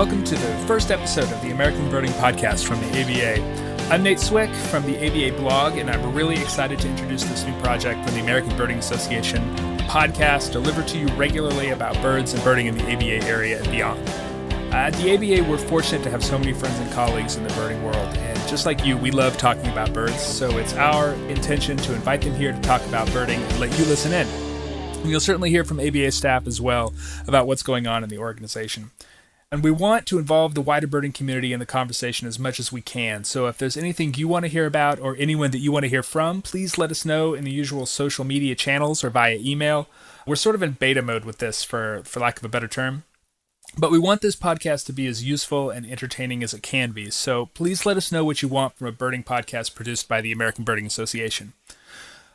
welcome to the first episode of the American Birding Podcast from the ABA. I'm Nate Swick from the ABA blog, and I'm really excited to introduce this new project from the American Birding Association, a podcast delivered to you regularly about birds and birding in the ABA area and beyond. At the ABA, we're fortunate to have so many friends and colleagues in the birding world, and just like you, we love talking about birds, so it's our intention to invite them here to talk about birding and let you listen in. And you'll certainly hear from ABA staff as well about what's going on in the organization. And we want to involve the wider birding community in the conversation as much as we can. So if there's anything you want to hear about or anyone that you want to hear from, please let us know in the usual social media channels or via email. We're sort of in beta mode with this, for lack of a better term. But we want this podcast to be as useful and entertaining as it can be. So please let us know what you want from a birding podcast produced by the American Birding Association.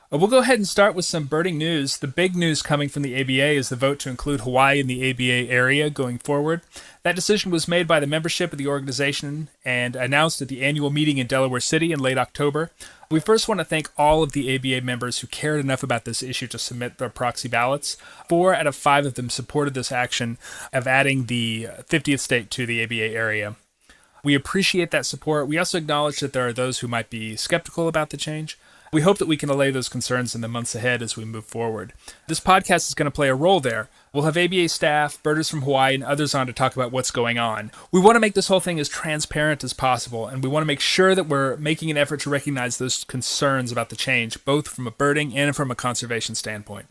We'll go ahead and start with some birding news. The big news coming from the ABA is the vote to include Hawaii in the ABA area going forward. That decision was made by the membership of the organization and announced at the annual meeting in Delaware City in late October. We first want to thank all of the ABA members who cared enough about this issue to submit their proxy ballots. 4 out of 5 of them supported this action of adding the 50th state to the ABA area. We appreciate that support. We also acknowledge that there are those who might be skeptical about the change. We hope that we can allay those concerns in the months ahead as we move forward. This podcast is going to play a role there. We'll have ABA staff, birders from Hawaii, and others on to talk about what's going on. We want to make this whole thing as transparent as possible, and we want to make sure that we're making an effort to recognize those concerns about the change, both from a birding and from a conservation standpoint.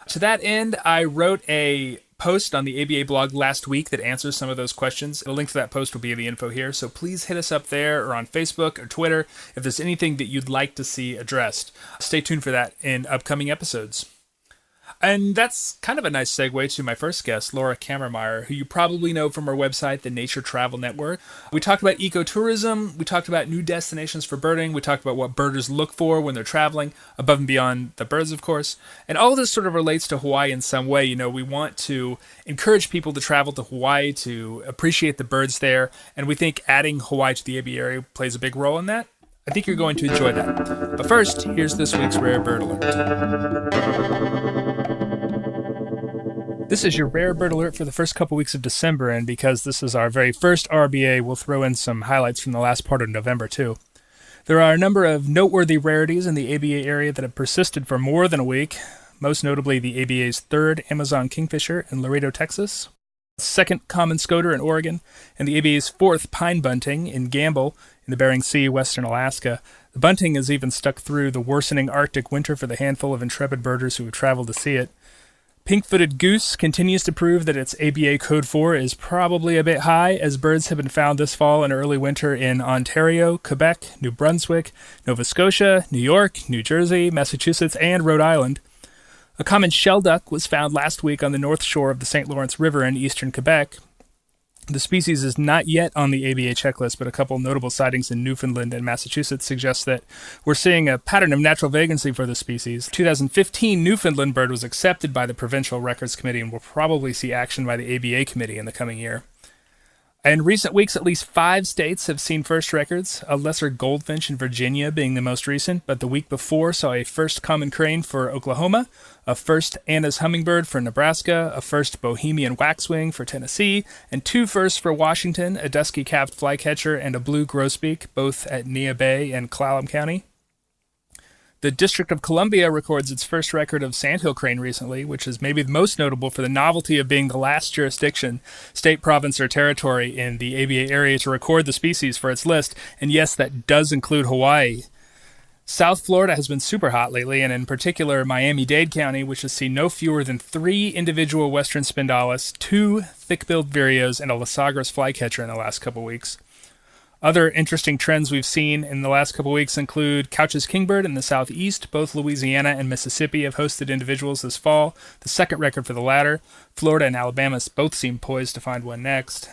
To that end, I wrote a post on the ABA blog last week that answers some of those questions. The link to that post will be in the info here, so please hit us up there or on Facebook or Twitter if there's anything that you'd like to see addressed. Stay tuned for that in upcoming episodes. And that's kind of a nice segue to my first guest, Laura Kammermeier, who you probably know from our website, the Nature Travel Network. We talked about ecotourism, we talked about new destinations for birding, we talked about what birders look for when they're traveling, above and beyond the birds, of course. And all of this sort of relates to Hawaii in some way. You know, we want to encourage people to travel to Hawaii to appreciate the birds there, and we think adding Hawaii to the ABA area plays a big role in that. I think you're going to enjoy that. But first, here's this week's Rare Bird Alert. This is your Rare Bird Alert for the first couple weeks of December, and because this is our very first RBA, we'll throw in some highlights from the last part of November, too. There are a number of noteworthy rarities in the ABA area that have persisted for more than a week, most notably the ABA's 3rd Amazon kingfisher in Laredo, Texas, 2nd common scoter in Oregon, and the ABA's 4th pine bunting in Gamble in the Bering Sea, western Alaska. The bunting has even stuck through the worsening Arctic winter for the handful of intrepid birders who have traveled to see it. Pink-footed goose continues to prove that its ABA Code 4 is probably a bit high, as birds have been found this fall and early winter in Ontario, Quebec, New Brunswick, Nova Scotia, New York, New Jersey, Massachusetts, and Rhode Island. A common shelduck was found last week on the north shore of the St. Lawrence River in eastern Quebec. The species is not yet on the ABA checklist, but a couple notable sightings in Newfoundland and Massachusetts suggest that we're seeing a pattern of natural vagrancy for the species. 2015 Newfoundland bird was accepted by the Provincial Records Committee and will probably see action by the ABA committee in the coming year. In recent weeks, at least 5 states have seen first records, a lesser goldfinch in Virginia being the most recent, but the week before saw a first common crane for Oklahoma, a first Anna's hummingbird for Nebraska, a first Bohemian waxwing for Tennessee, and 2 firsts for Washington, a dusky-capped flycatcher and a blue grosbeak, both at Neah Bay and Clallam County. The District of Columbia records its first record of sandhill crane recently, which is maybe the most notable for the novelty of being the last jurisdiction, state, province, or territory in the ABA area to record the species for its list, and yes, that does include Hawaii. South Florida has been super hot lately, and in particular Miami-Dade County, which has seen no fewer than 3 individual western spindalis, 2 thick-billed vireos, and a Lasagras flycatcher in the last couple weeks. Other interesting trends we've seen in the last couple weeks include Couch's kingbird in the southeast. Both Louisiana and Mississippi have hosted individuals this fall, the 2nd record for the latter. Florida and Alabama both seem poised to find one next.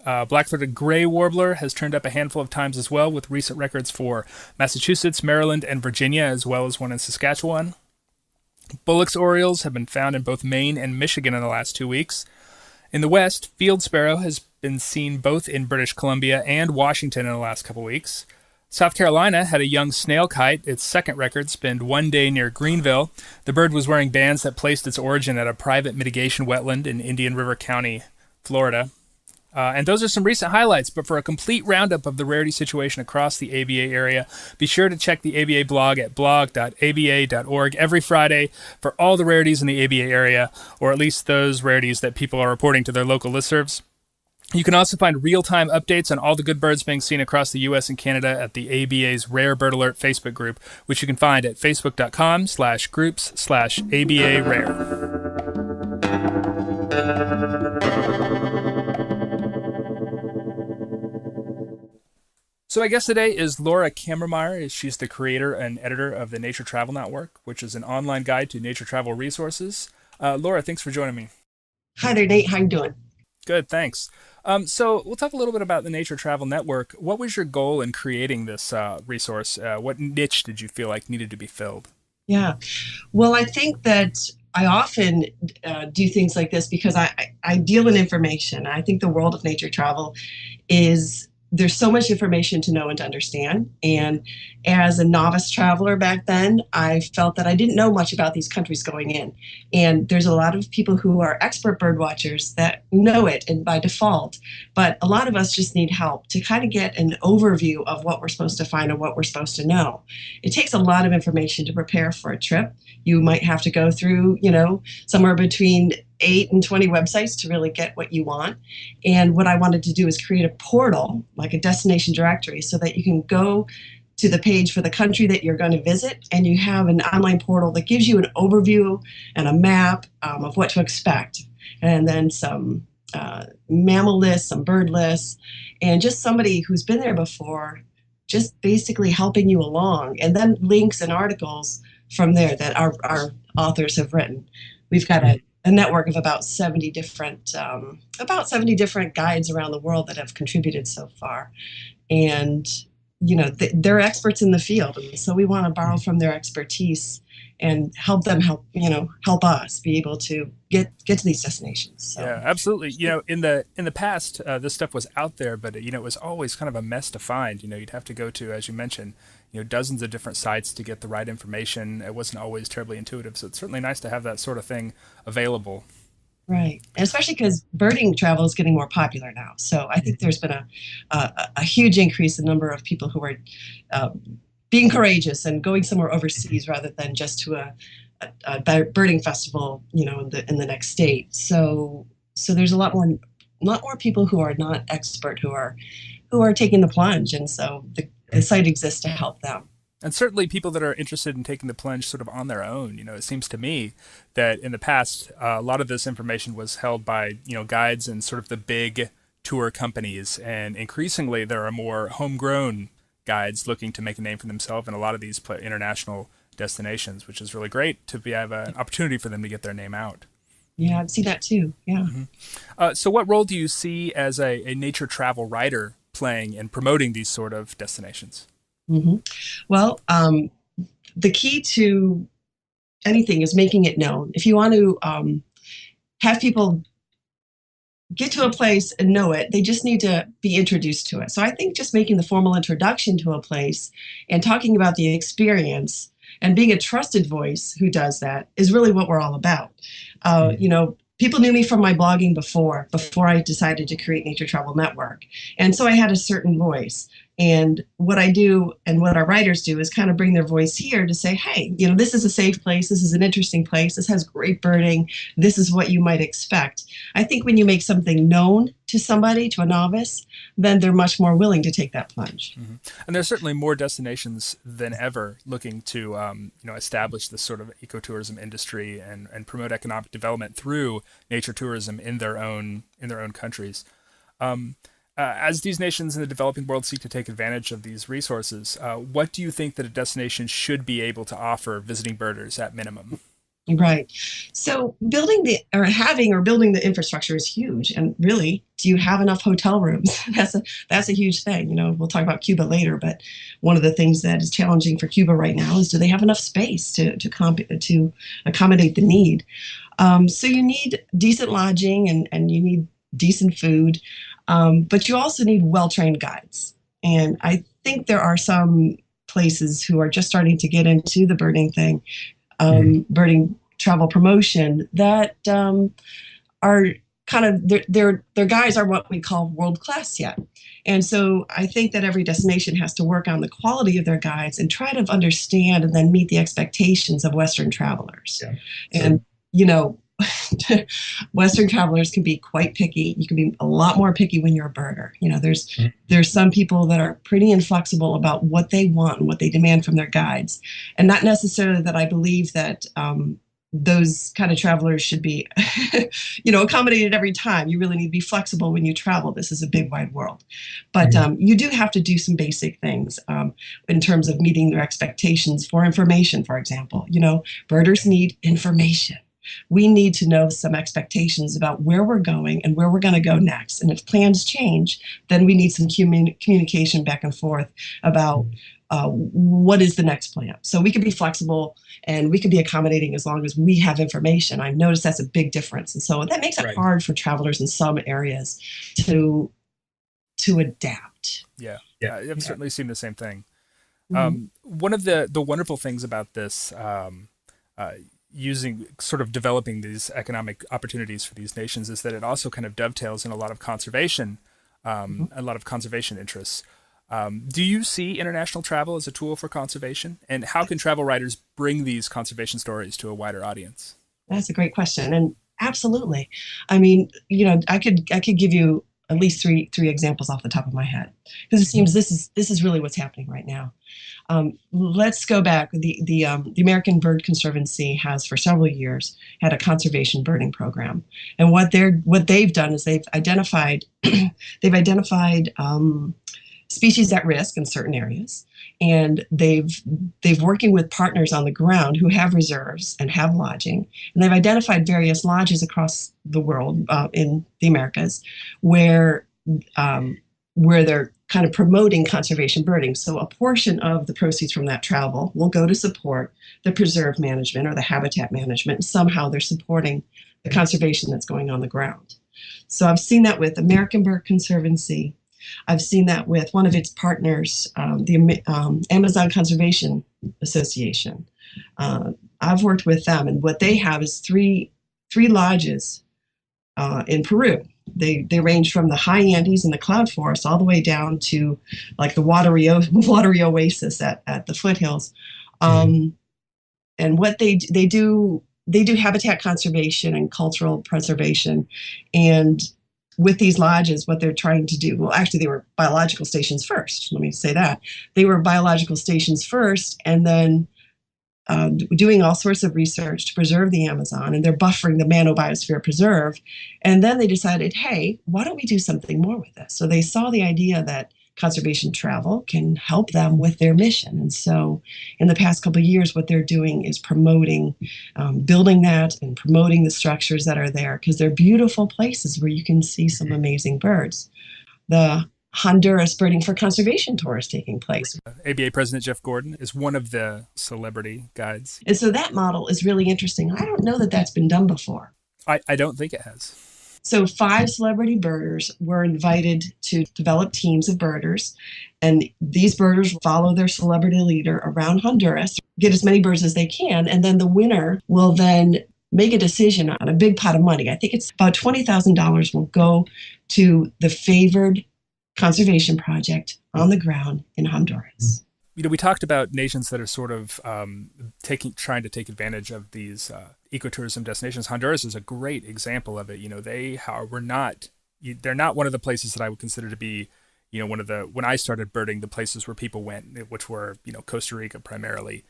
Black-throated gray warbler has turned up a handful of times as well, with recent records for Massachusetts, Maryland, and Virginia, as well as one in Saskatchewan. Bullock's orioles have been found in both Maine and Michigan in the last 2 weeks. In the west, field sparrow has been seen both in British Columbia and Washington in the last couple weeks. South Carolina had a young snail kite, its 2nd record, spend one day near Greenville. The bird was wearing bands that placed its origin at a private mitigation wetland in Indian River County, Florida. And those are some recent highlights, but for a complete roundup of the rarity situation across the ABA area, be sure to check the ABA blog at blog.aba.org every Friday for all the rarities in the ABA area, or at least those rarities that people are reporting to their local listservs. You can also find real-time updates on all the good birds being seen across the U.S. and Canada at the ABA's Rare Bird Alert Facebook group, which you can find at facebook.com/groups/ABA Rare. So my guest today is Laura Kammermeier. She's the creator and editor of the Nature Travel Network, which is an online guide to nature travel resources. Laura, thanks for joining me. Hi there, Nate. How you doing? Good, thanks. So we'll talk a little bit about the Nature Travel Network. What was your goal in creating this resource? What niche did you feel like needed to be filled? Yeah. Well, I think that I often do things like this because I deal in information. I think the world of nature travel is there's so much information to know and to understand. And as a novice traveler back then, I felt that I didn't know much about these countries going in. And there's a lot of people who are expert bird watchers that know it and by default. But a lot of us just need help to kind of get an overview of what we're supposed to find and what we're supposed to know. It takes a lot of information to prepare for a trip. You might have to go through, somewhere between 8 and 20 websites to really get what you want. And what I wanted to do is create a portal, like a destination directory, so that you can go to the page for the country that you're going to visit, and you have an online portal that gives you an overview and a map of what to expect. And then some mammal lists, some bird lists, and just somebody who's been there before, just basically helping you along. And then links and articles from there that our authors have written. We've got a network of about 70 different guides around the world that have contributed so far. And, they're experts in the field. And so we want to borrow from their expertise and help them help us be able to get to these destinations. So. Yeah, absolutely. In the past, this stuff was out there, but it was always kind of a mess to find. You'd have to go to, as you mentioned, dozens of different sites to get the right information. It wasn't always terribly intuitive, so it's certainly nice to have that sort of thing available. Right, and especially because birding travel is getting more popular now. So I think there's been a huge increase in the number of people who are being courageous and going somewhere overseas rather than just to a birding festival, in the next state. So there's a lot more people who are not expert who are taking the plunge, and so the site exists to help them. And certainly people that are interested in taking the plunge sort of on their own. It seems to me that in the past, a lot of this information was held by, guides and sort of the big tour companies. And increasingly, there are more homegrown guides looking to make a name for themselves in a lot of these international destinations, which is really great to have an opportunity for them to get their name out. Yeah, I've seen that too. Yeah. Mm-hmm. So what role do you see as a nature travel writer playing in promoting these sort of destinations? Mm-hmm. Well, the key to anything is making it known. If you want to have people get to a place and know it, they just need to be introduced to it. So I think just making the formal introduction to a place and talking about the experience and being a trusted voice who does that is really what we're all about. People knew me from my blogging before I decided to create Nature Travel Network. And so I had a certain voice. And what I do and what our writers do is kind of bring their voice here to say, hey, this is a safe place. This is an interesting place. This has great birding. This is what you might expect. I think when you make something known to somebody, to a novice, then they're much more willing to take that plunge. Mm-hmm. And there's certainly more destinations than ever looking to, establish this sort of ecotourism industry and promote economic development through nature tourism in their own countries. As these nations in the developing world seek to take advantage of these resources, what do you think that a destination should be able to offer visiting birders at minimum? Right. So building the infrastructure is huge. And really, do you have enough hotel rooms? That's a huge thing. We'll talk about Cuba later, but one of the things that is challenging for Cuba right now is do they have enough space to accommodate the need? So you need decent lodging and you need decent food. But you also need well-trained guides. And I think there are some places who are just starting to get into the birding thing, birding travel promotion that are kind of their guides are what we call world class yet. And so I think that every destination has to work on the quality of their guides and try to understand and then meet the expectations of Western travelers. Yeah. And, you know, Western travelers can be quite picky. You can be a lot more picky when you're a birder. You know, there's some people that are pretty inflexible about what they want and what they demand from their guides. And not necessarily that I believe that those kind of travelers should be, you know, accommodated every time. You really need to be flexible when you travel. This is a big, wide world. But you do have to do some basic things in terms of meeting their expectations for information, for example. You know, birders need information. We need to know some expectations about where we're going and where we're going to go next. And if plans change, then we need some communication back and forth about what is the next plan. So we can be flexible and we can be accommodating as long as we have information. I've noticed that's a big difference. And so that makes it hard for travelers in some areas to adapt. Yeah, I've certainly seen the same thing. One of the wonderful things about this using sort of developing these economic opportunities for these nations is that it also kind of dovetails in a lot of conservation, a lot of conservation interests. Do you see international travel as a tool for conservation? And how can travel writers bring these conservation stories to a wider audience? That's a great question. And absolutely. I mean, you know, I could give you at least three examples off the top of my head, because it seems this is really what's happening right now. Let's go back. The American Bird Conservancy has for several years had a conservation birding program, and what they've done is they've identified species at risk in certain areas, and they've working with partners on the ground who have reserves and have lodging, and they've identified various lodges across the world in the Americas where they're kind of promoting conservation birding. So a portion of the proceeds from that travel will go to support the preserve management or the habitat management. Somehow they're supporting the conservation that's going on the ground. So I've seen that with American Bird Conservancy. I've seen that with one of its partners, the Amazon Conservation Association. I've worked with them, and what they have is three lodges in Peru. They range from the high Andes and the cloud forest all the way down to like the watery oasis at the foothills. And what they do habitat conservation and cultural preservation. And with these lodges, what they're trying to do, well, actually, they were biological stations first. Let me say that. They were biological stations first, and then doing all sorts of research to preserve the Amazon, and they're buffering the Manobiosphere Preserve. And then they decided, hey, why don't we do something more with this? So they saw the idea that conservation travel can help them with their mission. And so in the past couple of years, what they're doing is promoting, building that and promoting the structures that are there, because they're beautiful places where you can see some amazing birds. The Honduras Birding for Conservation tour is taking place. ABA President Jeff Gordon is one of the celebrity guides. And so that model is really interesting. I don't know that that's been done before. I don't think it has. So 5 celebrity birders were invited to develop teams of birders, and these birders follow their celebrity leader around Honduras, get as many birds as they can, and then the winner will then make a decision on a big pot of money. I think it's about $20,000 will go to the favored conservation project on the ground in Honduras. You know, we talked about nations that are sort of trying to take advantage of these ecotourism destinations. Honduras is a great example of it. You know, they're not one of the places that I would consider to be, you know, when I started birding, the places where people went, which were, you know, Costa Rica primarily,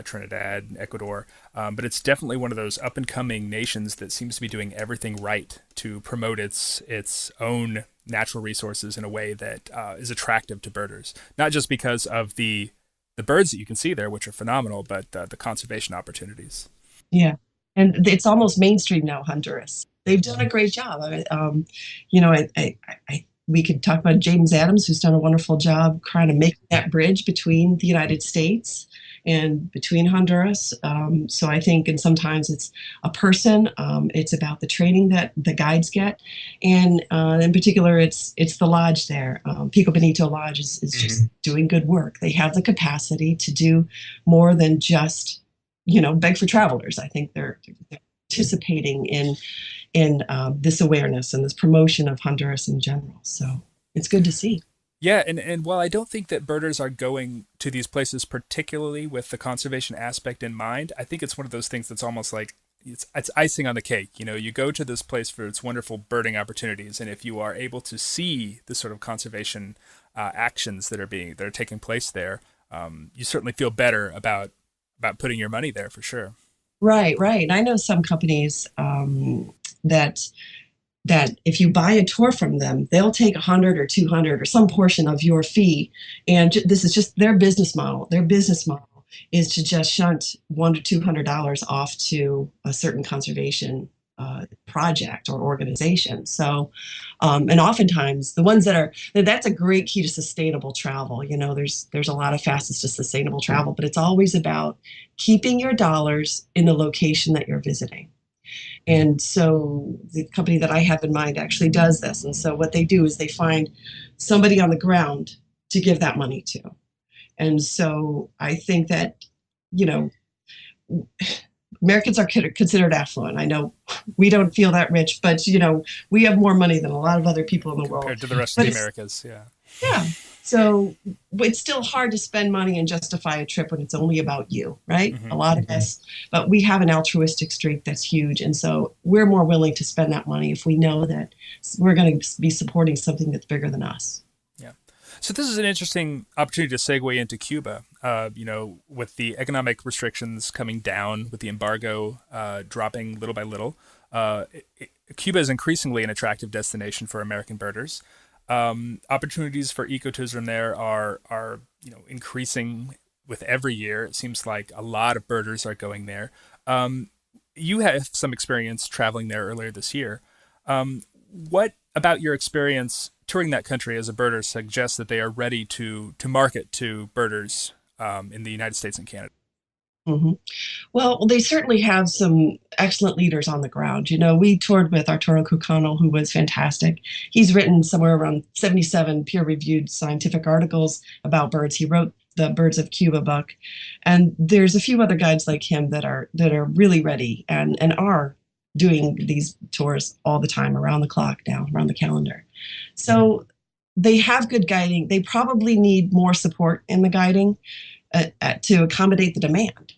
Trinidad, Ecuador. But it's definitely one of those up and coming nations that seems to be doing everything right to promote its own natural resources in a way that is attractive to birders, not just because of the birds that you can see there, which are phenomenal, but the conservation opportunities. Yeah, and it's almost mainstream now, Honduras. They've done a great job. You know, we could talk about James Adams, who's done a wonderful job trying to make that bridge between the United States and between Honduras. So I think, and sometimes it's a person, it's about the training that the guides get. And in particular, it's the lodge there. Pico Benito Lodge is just doing good work. They have the capacity to do more than just, you know, beg for travelers. I think they're participating in this awareness and this promotion of Honduras in general. So it's good to see. Yeah, and while I don't think that birders are going to these places particularly with the conservation aspect in mind, I think it's one of those things that's almost like it's icing on the cake. You know, you go to this place for its wonderful birding opportunities, and if you are able to see the sort of conservation actions that are taking place there, you certainly feel better about putting your money there for sure. Right, right. And I know some companies that that if you buy a tour from them, they'll take 100 or 200 or some portion of your fee. And this is just their business model. Their business model is to just shunt $100 to $200 off to a certain conservation project or organization. So, and oftentimes the ones that are that's a great key to sustainable travel. You know, there's a lot of facets to sustainable travel, but it's always about keeping your dollars in the location that you're visiting. And so the company that I have in mind actually does this. And so what they do is they find somebody on the ground to give that money to. And so I think that, you know, Americans are considered affluent. I know we don't feel that rich, but, you know, we have more money than a lot of other people in the world. Compared to the rest of the Americas, yeah. Yeah. So it's still hard to spend money and justify a trip when it's only about you, right? A lot of us, but we have an altruistic streak that's huge. And so we're more willing to spend that money if we know that we're going to be supporting something that's bigger than us. Yeah. So this is an interesting opportunity to segue into Cuba. You know, with the economic restrictions coming down, with the embargo dropping little by little, Cuba is increasingly an attractive destination for American birders. Opportunities for ecotourism there are increasing with every year. It seems like a lot of birders are going there. You have some experience traveling there earlier this year. What about your experience touring that country as a birder suggests that they are ready to market to birders in the United States and Canada? Mm-hmm. Well, they certainly have some excellent leaders on the ground. You know, we toured with Arturo Cucano, who was fantastic. He's written somewhere around 77 peer-reviewed scientific articles about birds. He wrote the Birds of Cuba book. And there's a few other guides like him that are really ready and are doing these tours all the time, around the clock now, around the calendar. So they have good guiding. They probably need more support in the guiding to accommodate the demand.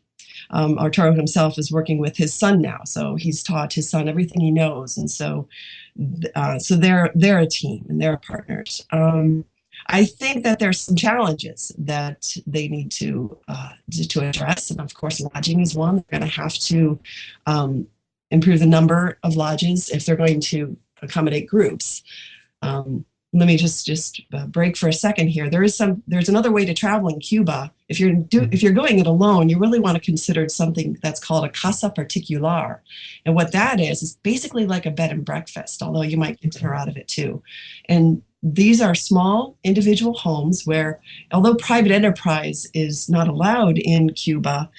Arturo himself is working with his son now, so he's taught his son everything he knows, and so they're a team and they're partners. I think that there's some challenges that they need to address, and of course, lodging is one. They're going to have to improve the number of lodges if they're going to accommodate groups. Let me just break for a second here. There's another way to travel in Cuba. If you're going it alone, you really want to consider something that's called a casa particular. And what that is basically like a bed and breakfast, although you might get dinner out of it too. And these are small individual homes where, although private enterprise is not allowed in Cuba,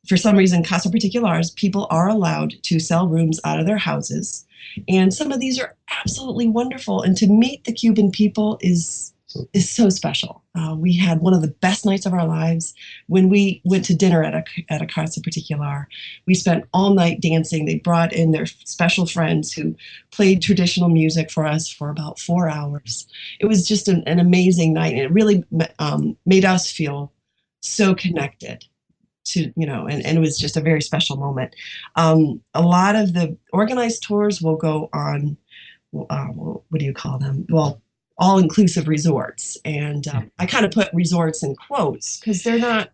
for some reason, casa particulars, people are allowed to sell rooms out of their houses. And some of these are absolutely wonderful. And to meet the Cuban people is so special. We had one of the best nights of our lives when we went to dinner at a casa particular. We spent all night dancing. They brought in their special friends who played traditional music for us for about 4 hours. It was just an amazing night. And it really made us feel so connected to, you know, and it was just a very special moment. A lot of the organized tours will go on, what do you call them? Well, all-inclusive resorts. And I kind of put resorts in quotes because they're not,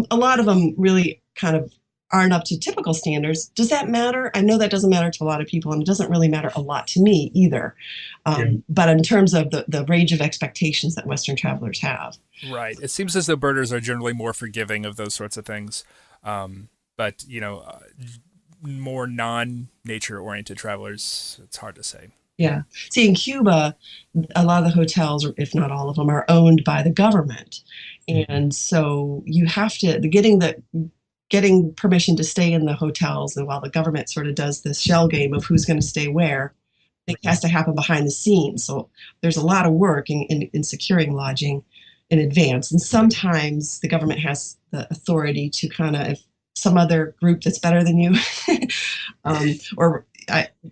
a lot of them really kind of aren't up to typical standards. Does that matter? I know that doesn't matter to a lot of people, and it doesn't really matter a lot to me either. But in terms of the range of expectations that Western travelers have. Right. It seems as though birders are generally more forgiving of those sorts of things. But, you know, more non-nature oriented travelers, it's hard to say. Yeah. See, in Cuba, a lot of the hotels, if not all of them, are owned by the government. And so you have to, getting permission to stay in the hotels, and while the government sort of does this shell game of who's going to stay where, it has to happen behind the scenes. So there's a lot of work in securing lodging in advance. And sometimes the government has the authority to kind of, some other group that's better than you. Or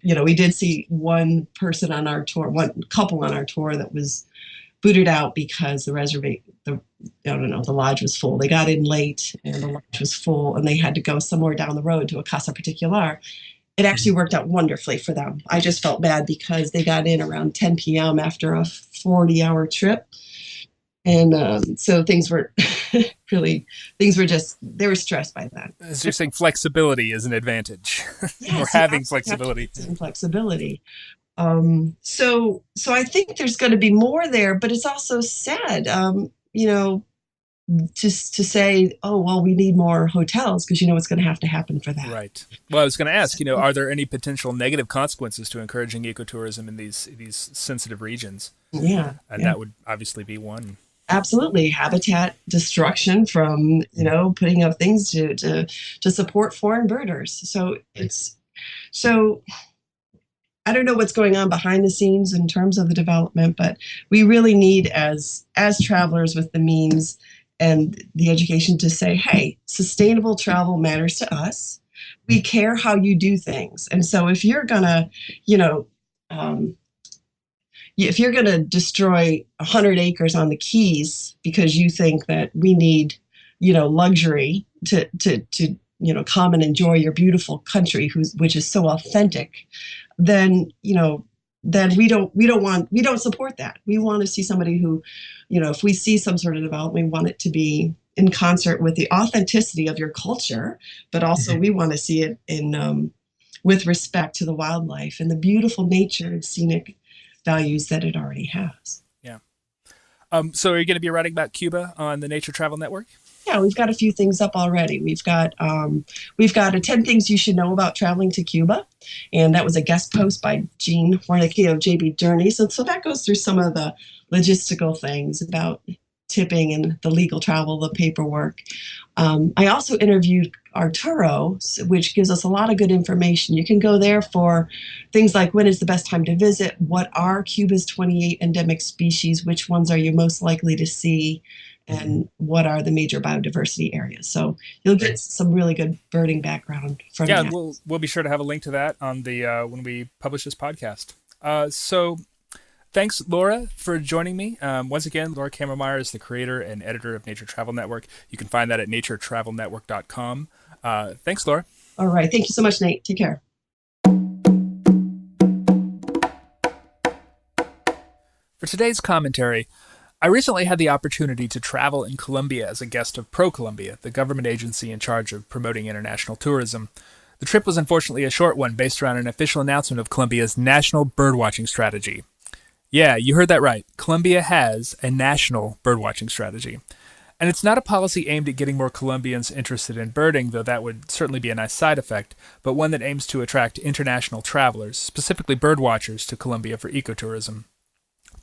we did see one person on our tour, one couple on our tour that was booted out because the lodge was full. They got in late and the lodge was full, and they had to go somewhere down the road to a Casa Particular. It actually worked out wonderfully for them. I just felt bad because they got in around 10 p.m. after a 40-hour trip. And so things were they were stressed by that. As you're saying, flexibility is an advantage. Yes, or having flexibility. Flexibility. So I think there's going to be more there, but it's also sad, just to say, oh, well, we need more hotels because what's going to happen for that. Right. Well, I was going to ask, are there any potential negative consequences to encouraging ecotourism in these sensitive regions? Yeah. And that would obviously be one. Absolutely. Habitat destruction from, putting up things to support foreign birders. So I don't know what's going on behind the scenes in terms of the development, but we really need, as travelers with the means and the education, to say, hey, sustainable travel matters to us. We care how you do things. And so if you're going to, if you're going to destroy 100 acres on the Keys because you think that we need, luxury to come and enjoy your beautiful country, which is so authentic, then we don't support that. We want to see somebody who, if we see some sort of development, we want it to be in concert with the authenticity of your culture, but also we want to see it in with respect to the wildlife and the beautiful nature and scenic values that it already has. Yeah. So are you going to be writing about Cuba on the Nature Travel Network? Yeah, we've got a few things up already. We've got a 10 things you should know about traveling to Cuba, and that was a guest post by Jean Hornicki of JB Journeys. So that goes through some of the logistical things about tipping and the legal travel, the paperwork. I also interviewed Arturo, which gives us a lot of good information. You can go there for things like when is the best time to visit, what are Cuba's 28 endemic species, which ones are you most likely to see, and what are the major biodiversity areas. So you'll get some really good birding background from that. Yeah, we'll be sure to have a link to that on the when we publish this podcast. So thanks, Laura, for joining me. Once again, Laura Kammermeier is the creator and editor of Nature Travel Network. You can find that at naturetravelnetwork.com. Thanks, Laura. All right. Thank you so much, Nate. Take care. For today's commentary, I recently had the opportunity to travel in Colombia as a guest of ProColombia, the government agency in charge of promoting international tourism. The trip was unfortunately a short one based around an official announcement of Colombia's national birdwatching strategy. Yeah, you heard that right. Colombia has a national birdwatching strategy. And it's not a policy aimed at getting more Colombians interested in birding, though that would certainly be a nice side effect, but one that aims to attract international travelers, specifically birdwatchers, to Colombia for ecotourism.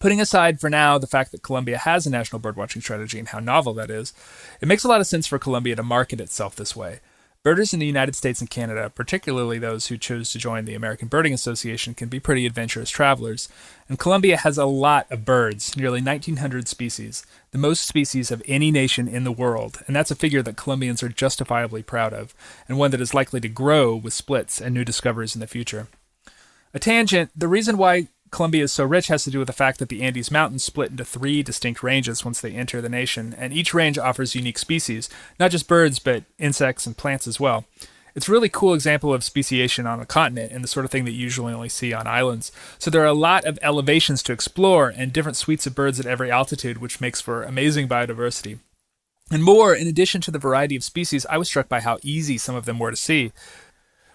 Putting aside for now the fact that Colombia has a national birdwatching strategy and how novel that is, it makes a lot of sense for Colombia to market itself this way. Birders in the United States and Canada, particularly those who chose to join the American Birding Association, can be pretty adventurous travelers, and Colombia has a lot of birds, nearly 1,900 species, the most species of any nation in the world, and that's a figure that Colombians are justifiably proud of, and one that is likely to grow with splits and new discoveries in the future. A tangent, the reason why Colombia is so rich has to do with the fact that the Andes Mountains split into 3 distinct ranges once they enter the nation, and each range offers unique species, not just birds, but insects and plants as well. It's a really cool example of speciation on a continent and the sort of thing that you usually only see on islands. So there are a lot of elevations to explore and different suites of birds at every altitude, which makes for amazing biodiversity. And more, in addition to the variety of species, I was struck by how easy some of them were to see.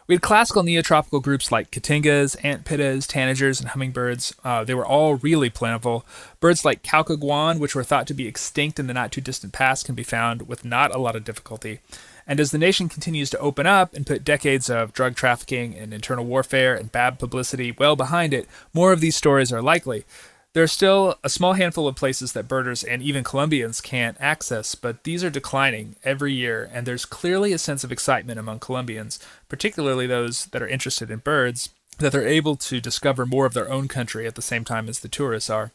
We had classical neotropical groups like cotingas, antpittas, tanagers, and hummingbirds. They were all really plentiful. Birds like calcaguan, which were thought to be extinct in the not-too-distant past, can be found with not a lot of difficulty. And as the nation continues to open up and put decades of drug trafficking and internal warfare and bad publicity well behind it, more of these stories are likely. There are still a small handful of places that birders and even Colombians can't access, but these are declining every year, and there's clearly a sense of excitement among Colombians, particularly those that are interested in birds, that they're able to discover more of their own country at the same time as the tourists are.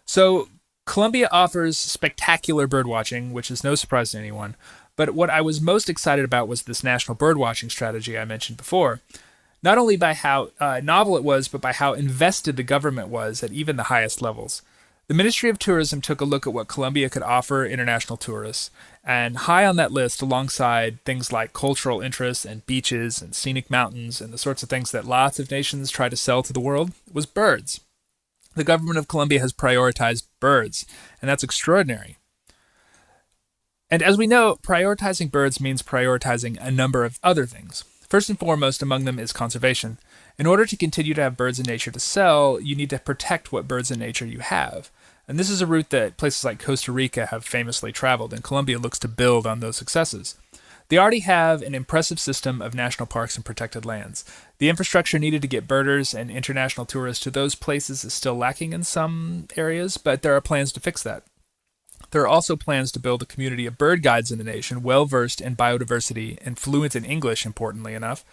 So, Colombia offers spectacular birdwatching, which is no surprise to anyone. But what I was most excited about was this national birdwatching strategy I mentioned before. Not only by how novel it was, but by how invested the government was at even the highest levels. The Ministry of Tourism took a look at what Colombia could offer international tourists, and high on that list, alongside things like cultural interests and beaches and scenic mountains and the sorts of things that lots of nations try to sell to the world, was birds. The government of Colombia has prioritized birds, and that's extraordinary. And as we know, prioritizing birds means prioritizing a number of other things. First and foremost among them is conservation. In order to continue to have birds in nature to sell, you need to protect what birds in nature you have. And this is a route that places like Costa Rica have famously traveled, and Colombia looks to build on those successes. They already have an impressive system of national parks and protected lands. The infrastructure needed to get birders and international tourists to those places is still lacking in some areas, but there are plans to fix that. There are also plans to build a community of bird guides in the nation, well-versed in biodiversity and fluent in English, importantly enough.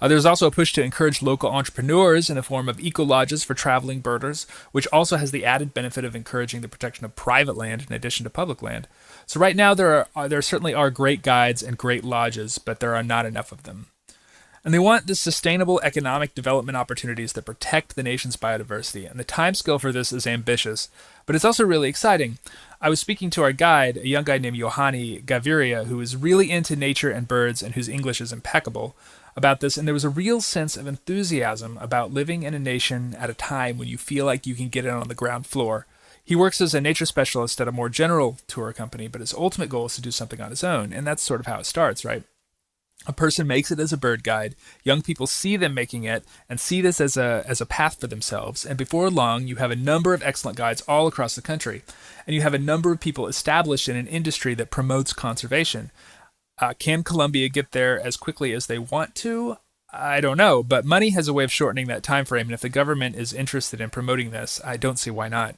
There's also a push to encourage local entrepreneurs in the form of eco-lodges for traveling birders, which also has the added benefit of encouraging the protection of private land in addition to public land. So right now there certainly are great guides and great lodges, but there are not enough of them. And they want the sustainable economic development opportunities that protect the nation's biodiversity, and the timescale for this is ambitious, but it's also really exciting. I was speaking to our guide, a young guy named Yohani Gaviria, who is really into nature and birds and whose English is impeccable, about this, and there was a real sense of enthusiasm about living in a nation at a time when you feel like you can get in on the ground floor. He works as a nature specialist at a more general tour company, but his ultimate goal is to do something on his own, and that's sort of how it starts, right? A person makes it as a bird guide, young people see them making it, and see this as a path for themselves, and before long you have a number of excellent guides all across the country, and you have a number of people established in an industry that promotes conservation. Can Colombia get there as quickly as they want to? I don't know, but money has a way of shortening that time frame, and if the government is interested in promoting this, I don't see why not.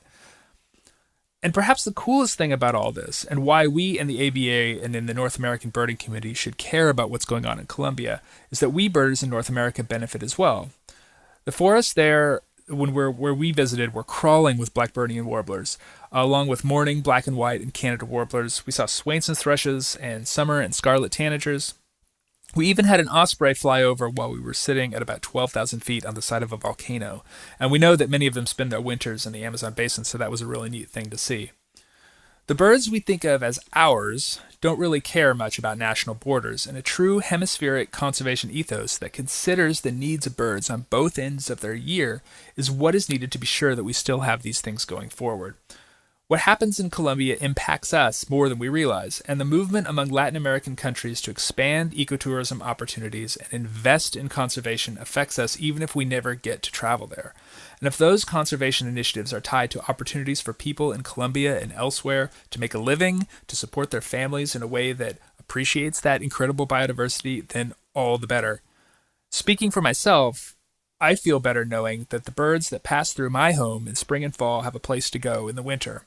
And perhaps the coolest thing about all this, and why we in the ABA and in the North American birding community should care about what's going on in Colombia, is that we birders in North America benefit as well. The forests there, where we visited, were crawling with blackbirdian warblers, along with mourning black and white and Canada warblers. We saw Swainson's thrushes and summer and scarlet tanagers. We even had an osprey fly over while we were sitting at about 12,000 feet on the side of a volcano, and we know that many of them spend their winters in the Amazon basin, so that was a really neat thing to see. The birds we think of as ours don't really care much about national borders, and a true hemispheric conservation ethos that considers the needs of birds on both ends of their year is what is needed to be sure that we still have these things going forward. What happens in Colombia impacts us more than we realize, and the movement among Latin American countries to expand ecotourism opportunities and invest in conservation affects us even if we never get to travel there. And if those conservation initiatives are tied to opportunities for people in Colombia and elsewhere to make a living, to support their families in a way that appreciates that incredible biodiversity, then all the better. Speaking for myself, I feel better knowing that the birds that pass through my home in spring and fall have a place to go in the winter,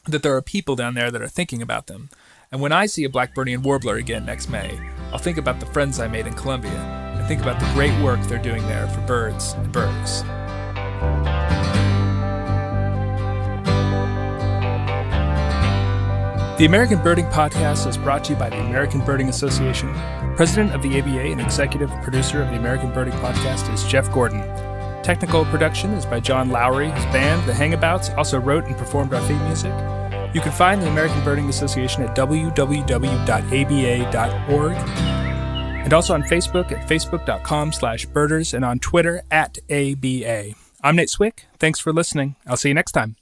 that there are people down there that are thinking about them. And when I see a blackbirdian warbler again next May, I'll think about the friends I made in Colombia and think about the great work they're doing there for birds and birds. The American Birding Podcast is brought to you by the American Birding Association. President of the ABA and executive producer of the American Birding Podcast is Jeff Gordon. Technical production is by John Lowry, whose band, The Hangabouts, also wrote and performed our theme music. You can find the American Birding Association at www.aba.org, and also on Facebook at facebook.com/birders and on Twitter @ABA. I'm Nate Swick. Thanks for listening. I'll see you next time.